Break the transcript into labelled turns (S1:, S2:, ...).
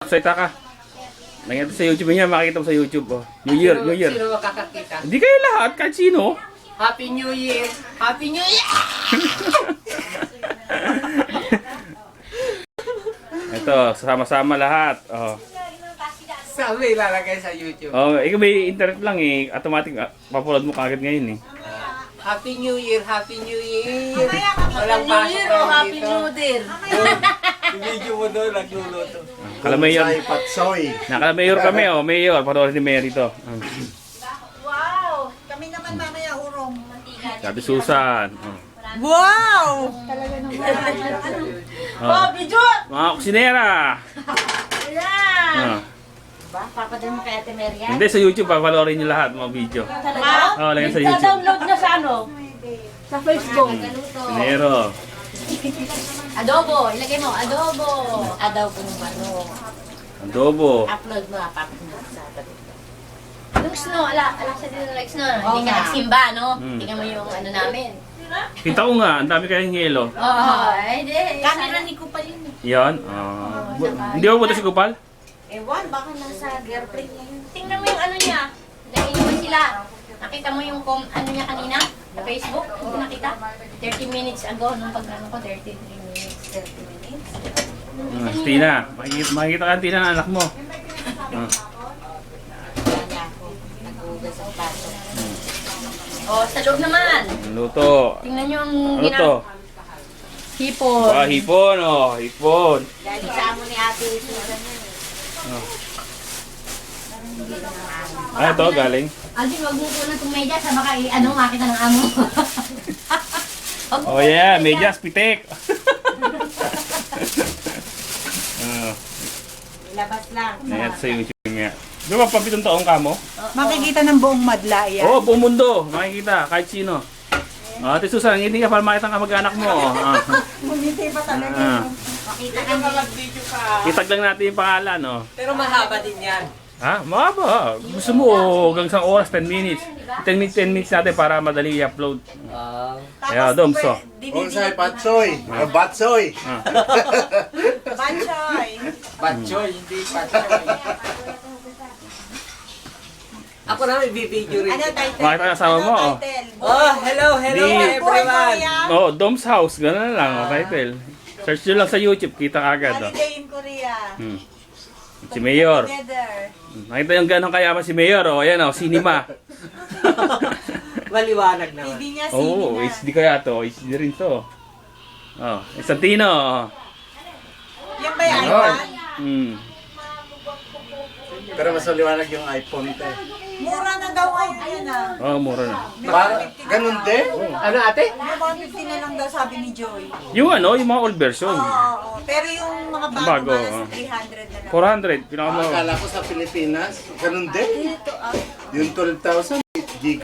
S1: Salita ka. Nakita sa YouTube niya, makikita mo sa YouTube. Oh. New Year, New Year.
S2: Sino makakakita?
S1: Hindi kayo lahat, kahit sino.
S2: Happy New Year! Happy New Year!
S1: Ito, sama-sama lahat. Oh.
S2: Sabi ilalagay sa YouTube.
S1: Oh, ikaw may internet lang eh. Automatic, papulad mo kagad ngayon eh.
S2: Happy New Year! Happy New Year!
S3: New
S2: Walang pasok
S3: Year
S2: tayo
S3: o Happy
S2: dito.
S3: New Year?
S2: Video mo doon, nagluluto.
S1: Kalamayor.
S4: Bonsai patsoy.
S1: Nakala-mayor kami oh. Mayor, panoorin ni Mary to.
S3: Wow! Kami naman mamaya urong.
S1: Sabi Susan. Oh.
S3: Wow!
S1: Oh.
S3: Bobby Jun!
S1: Mga kusinera.
S3: Ayan!
S1: Oh.
S3: Ba, papadala mo kay Ate Mary yan?
S1: Hindi, sa YouTube, papanoorin niyo lahat mga video.
S3: Talaga?
S1: Oh, lagyan sa YouTube.
S3: Download na sa ano? Sa Facebook.
S1: Sinero.
S3: Adobo, ilagay mo, adobo. Adobo ng ano.
S1: Adobo.
S3: Upload mo, papit mo sa tabi. Yung snow, ala sa dito like snow. Hindi ka nagsimba, no? Tingnan mo yung ano namin.
S1: Kita ko nga, ang dami kayong yelo.
S3: Oo, hindi. Camera ni Kupal yun.
S1: Yan. Hindi ako punta si Kupal?
S3: Ewan, baka nasa girlfriend niya yun. Tingnan mo yung ano niya. Naiiwan sila. Nakita mo yung ano niya kanina? Sa Facebook? Hindi nakita? 30 minutes ago, nung pag-ano ko, 33 minutes. 30 minutes?
S1: Tina, makikita ka Tina ng anak mo.
S3: Kaya ako, nag-ugas ang plato. Oh, sa loob naman.
S1: Luto.
S3: Tingnan niyo ang
S1: Ano to?
S3: hipon.
S1: Ah, hipon oh, hipon.
S3: Dahil sa amo ni Ate Susan yun.
S1: Ah, ito galing.
S3: Alvin, wag mo po ng tumedya sa baka makita ng amo.
S1: Oh yeah, medyas pitik.
S3: Ilabas lang.
S1: Ayan sa YouTube nga. Di ba pabitong taong ka mo?
S5: Makikita ng buong madla yan.
S1: Oo, buong mundo. Makikita, kahit sino. Ate Susan, hindi ka para makita ang kamag-anak mo.
S5: Ngumiti pa talaga.
S3: Makita ka
S2: Ikaw mag-video ka.
S1: Itag lang natin yung pangalan, no?
S2: Pero mahaba din yan.
S1: Ha? Mahaba. Gusto mo hanggang isang oras, 10 minutes. 10 minutes natin para madali i-upload. Kaya, Doms, oh.
S4: Bonsai patsoy. Batsoy.
S5: Banchoy.
S2: Batchoy, hindi patchoy. Ako na may video rin.
S5: Ano title?
S1: Makita ang asawa mo, oh.
S2: Oh, hello
S1: Di-
S2: everyone.
S1: Oh, Dom's House. Gano'n na lang, oh, title. Search nyo lang sa YouTube, kita agad, oh.
S5: Holiday in Korea.
S1: Si Mayor.
S5: Together.
S1: Nakita yung gano'ng kayaman si Mayor, oh. Ayan, oh, cinema.
S2: Maliwanag naman.
S5: Hindi niya
S1: Oo, oh, HD kaya to. HD rin to. Oh, Santino.
S5: Yan ba yung
S1: Oh.
S5: iPhone?
S4: Pero mas maliwanag yung iPhone te.
S5: Mura na daw kayo yan ah.
S1: Oh, mura na.
S4: Para, ganun din?
S2: Ano ate?
S5: May 150 na lang daw sabi ni Joy.
S1: Yung ano, yung mga old version.
S5: Oo. Pero yung mga
S1: Bago,
S5: bago,
S1: oh.
S5: 300 na lang.
S1: 400, pinakamahal.
S4: Akala ko sa Pilipinas, ganun din.
S5: Dito ah.
S4: Yung 12,000,